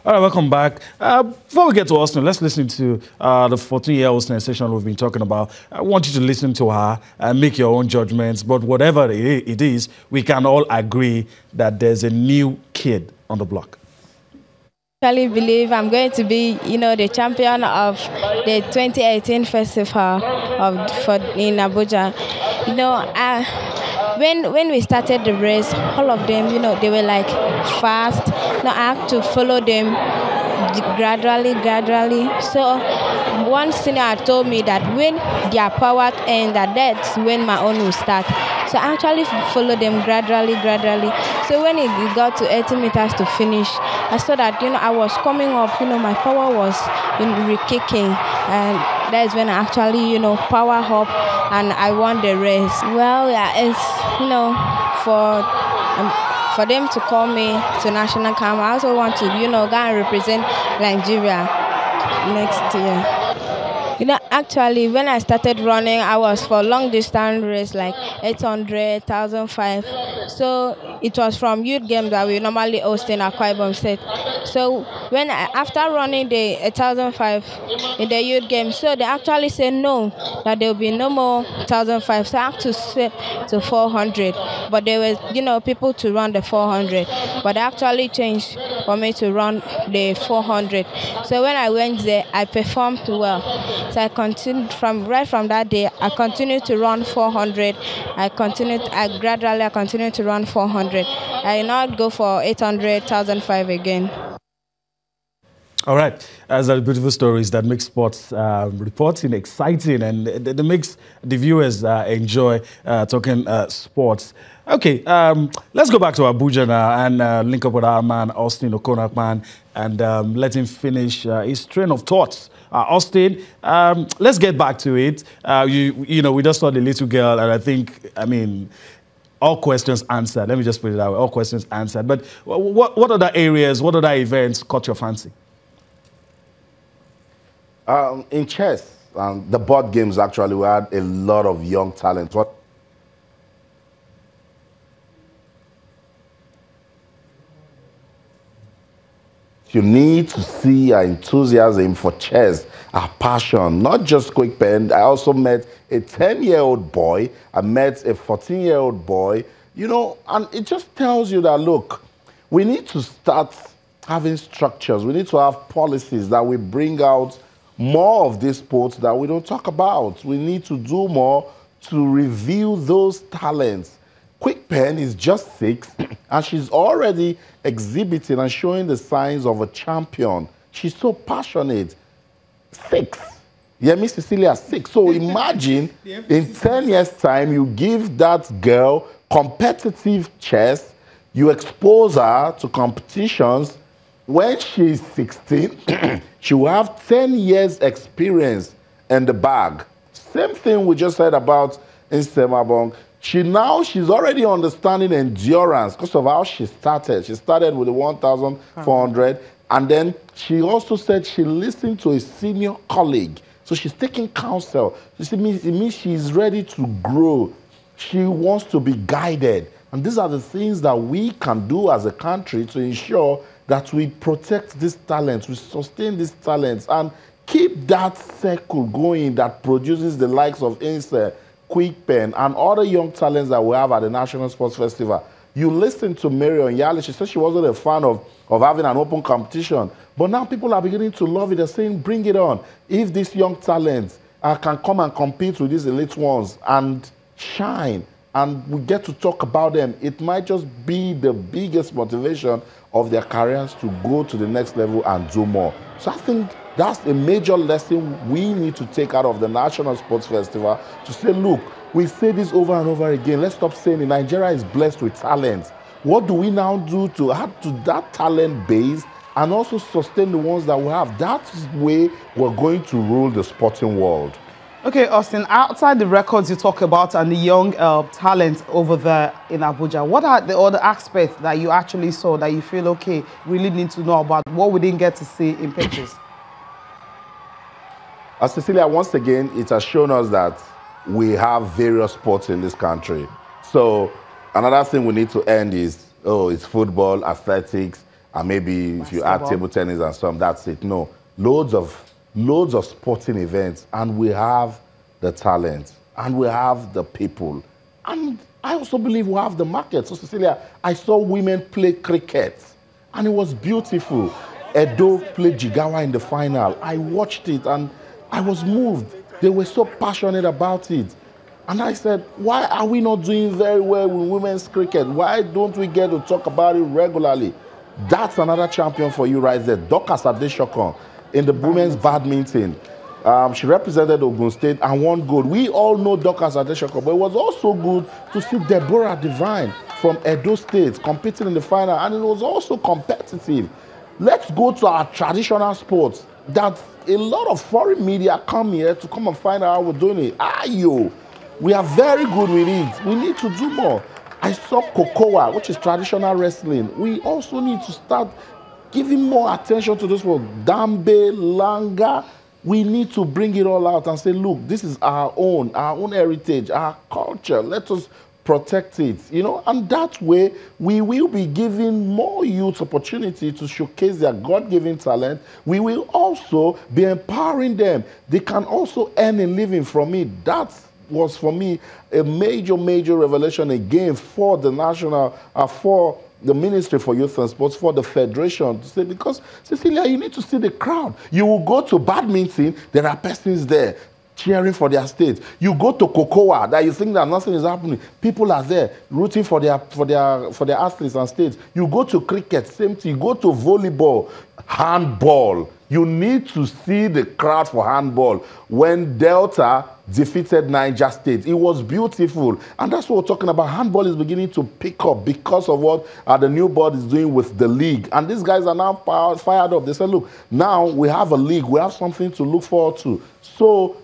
All right, welcome back. Before we get to Austin, let's listen to the 14-year-old sensation we've been talking about. I want you to listen to her and make your own judgments. But whatever it is, we can all agree that there's a new kid on the block. I really believe I'm going to be, the champion of the 2018 festival in Abuja. When we started the race, all of them, they were like fast. I had to follow them gradually. So one senior told me that when their power ends, that's when my own will start. So I actually follow them gradually. So when it got to 80 meters to finish, I saw that, I was coming up, my power was re-kicking. And that is when I actually, power up and I won the race. Well, yeah, it's, for them to call me to national camp, I also want to, go and represent Nigeria next year. Actually, when I started running, I was for long distance race, like 800, 1,005. So it was from youth games that we normally host in Akwa Ibom State. So after running the 1,005 in the youth games, so they actually said no, that there will be no more 1,005. So I had to set to 400. But there were, people to run the 400. But they actually changed for me to run the 400. So when I went there, I performed well. So I continued from that day. I continued to run 400. I continued to run 400. I did not go for 800, 1,005 again. All right, those are beautiful stories that make sports reporting exciting, and that makes the viewers enjoy talking sports. Okay, let's go back to Abuja now and link up with our man, Austin Okonakman, and let him finish his train of thoughts. Austin, let's get back to it. We just saw the little girl, and all questions answered. Let me just put it that way, all questions answered. But what other areas, what other events caught your fancy? In chess, the board games, actually, we had a lot of young talent. You need to see our enthusiasm for chess, our passion, not just quick pen. I also met a 10-year-old boy. I met a 14-year-old boy, and it just tells you that, look, we need to start having structures. We need to have policies that will bring out more of these sports that we don't talk about. We need to do more to reveal those talents. Quick Pen is just 6, and she's already exhibiting and showing the signs of a champion. She's so passionate. 6. Yeah, Miss Cecilia, 6. So imagine in 10 years' time, you give that girl competitive chess, you expose her to competitions. When she's 16, she will have 10 years experience in the bag. Same thing we just said about Insemabong. She's already understanding endurance because of how she started. She started with the 1,400, and then she also said she listened to a senior colleague. So she's taking counsel. It means she's ready to grow. She wants to be guided. And these are the things that we can do as a country to ensure that we protect these talents, we sustain these talents, and keep that circle going that produces the likes of Inse, Quick Pen, and other young talents that we have at the National Sports Festival. You listen to Marion Yali, she said she wasn't a fan of having an open competition, but now people are beginning to love it. They're saying, bring it on. If these young talents can come and compete with these elite ones and shine, and we get to talk about them, it might just be the biggest motivation of their careers to go to the next level and do more. So I think that's a major lesson we need to take out of the National Sports Festival, to say, look, we say this over and over again. Let's stop saying it. Nigeria is blessed with talent. What do we now do to add to that talent base and also sustain the ones that we have? That's the way we're going to rule the sporting world. Okay, Austin, outside the records you talk about and the young talent over there in Abuja, what are the other aspects that you actually saw that you feel, okay, we really need to know about, what we didn't get to see in pictures? Cecilia, once again, it has shown us that we have various sports in this country. So another thing we need to end is, it's football, athletics, and maybe if you add Basketball. table tennis and some, that's it. No, loads of sporting events, and we have the talent, and we have the people, and I also believe we have the market. So Cecilia, I saw women play cricket, and it was beautiful. Edo played Jigawa in the final. I watched it, and I was moved. They were so passionate about it. And I said, why are we not doing very well with women's cricket? Why don't we get to talk about it regularly? That's another champion for you right there. Dorcas Adeshokon in the women's badminton. She represented Ogun State and won gold. We all know Dorcas Adeshokon, but it was also good to see Deborah Divine from Edo State competing in the final, and it was also competitive. Let's go to our traditional sports that a lot of foreign media come here to come and find out how we're doing it. Ayo, we are very good with it. We need to do more. I saw Kokowa, which is traditional wrestling. We also need to start giving more attention to this world. Dambe, Langa. We need to bring it all out and say, look, this is our own heritage, our culture. Let us protect it, you know, and that way we will be giving more youth opportunity to showcase their God-given talent. We will also be empowering them. They can also earn a living from it. That was for me a major revelation again for the national, for the Ministry for Youth and Sports, for the Federation to say, because Cecilia, you need to see the crowd. You will go to badminton, there are persons there cheering for their state. You go to Cocoa, that you think that nothing is happening. People are there rooting for their athletes and states. You go to cricket, same thing. You go to volleyball, handball. You need to see the crowd for handball. When Delta defeated Niger State, it was beautiful. And that's what we're talking about. Handball is beginning to pick up because of what the new board is doing with the league. And these guys are now fired up. They said, look, now we have a league. We have something to look forward to. So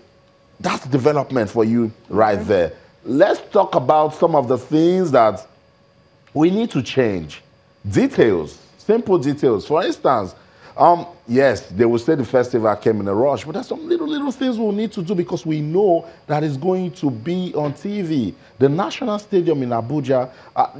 that's development for you right there. Let's talk about some of the things that we need to change. Details, simple details. For instance, yes, they will say the festival came in a rush, but there's some little things we'll need to do because we know that it's going to be on TV. The National Stadium in Abuja,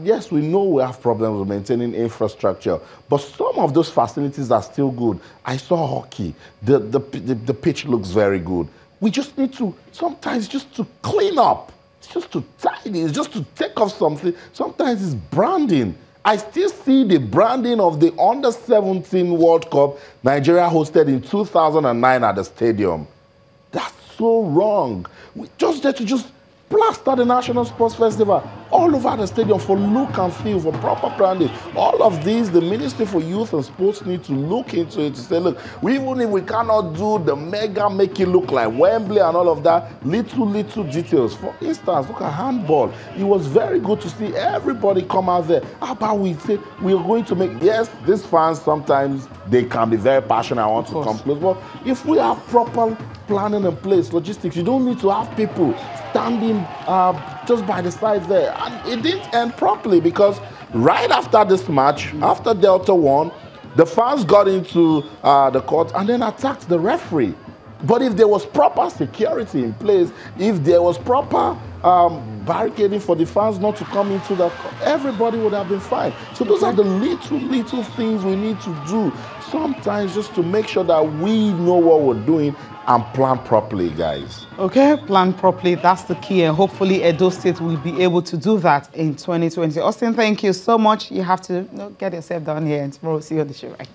yes, we know we have problems with maintaining infrastructure, but some of those facilities are still good. I saw hockey. The pitch looks very good. We just need to, sometimes just to clean up, it's just to tidy, it's just to take off something. Sometimes it's branding. I still see the branding of the Under-17 World Cup Nigeria hosted in 2009 at the stadium. That's so wrong. We just there to just plaster the National Sports Festival all over the stadium for look and feel, for proper branding. All of these, the Ministry for Youth and Sports need to look into it to say, look, even if we cannot do the mega, make it look like Wembley and all of that, little details. For instance, look at handball. It was very good to see everybody come out there. How about we say we are going to make, yes, these fans sometimes, they can be very passionate, I want to come close, but if we have proper planning in place, logistics, you don't need to have people standing just by the side there. And it didn't end properly because right after this match, after Delta won, the fans got into the court and then attacked the referee. But if there was proper security in place, if there was proper barricading for the fans not to come into that, everybody would have been fine. So those are the little things we need to do sometimes just to make sure that we know what we're doing and plan properly, guys. Okay, plan properly. That's the key. And hopefully Edo State will be able to do that in 2020. Austin, thank you so much. You have to get yourself down here and tomorrow we'll see you on the show, right?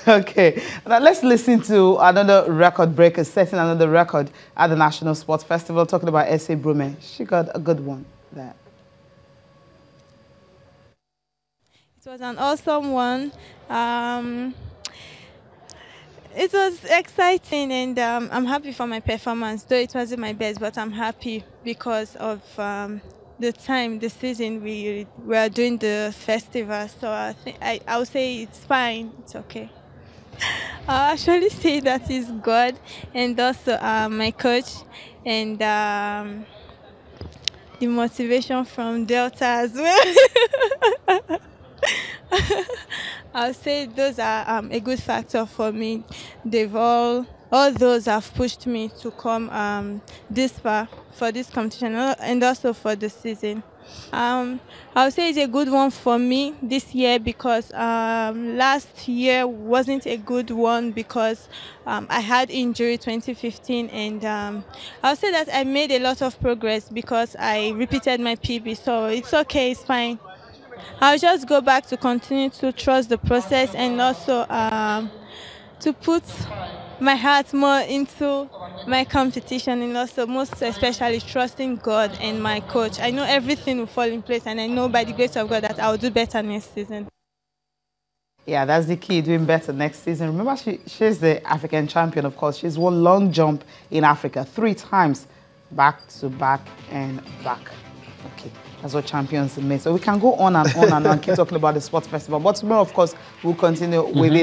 Okay, now let's listen to another record breaker setting another record at the National Sports Festival, talking about S.A. Brume. She got a good one there. It was an awesome one. It was exciting, and I'm happy for my performance. Though it wasn't my best, but I'm happy because of the time, the season we are doing the festival. So I would say it's fine. It's okay. I actually say that is God, and also my coach, and the motivation from Delta as well. I'll say those are a good factor for me. They've all those have pushed me to come this far for this competition and also for the season. I would say it's a good one for me this year because last year wasn't a good one because I had injury 2015, and I would say that I made a lot of progress because I repeated my PB, so it's okay, it's fine. I'll just go back to continue to trust the process and also to put my heart more into my competition, and also most especially trusting God and my coach. I know everything will fall in place, and I know by the grace of God that I'll do better next season. Yeah, that's the key, doing better next season. Remember, she's the African champion, of course. She's won long jump in Africa 3 times, back to back and back. Okay, that's what champions mean. So we can go on and on and on, keep talking about the sports festival. But tomorrow, of course, we'll continue with it.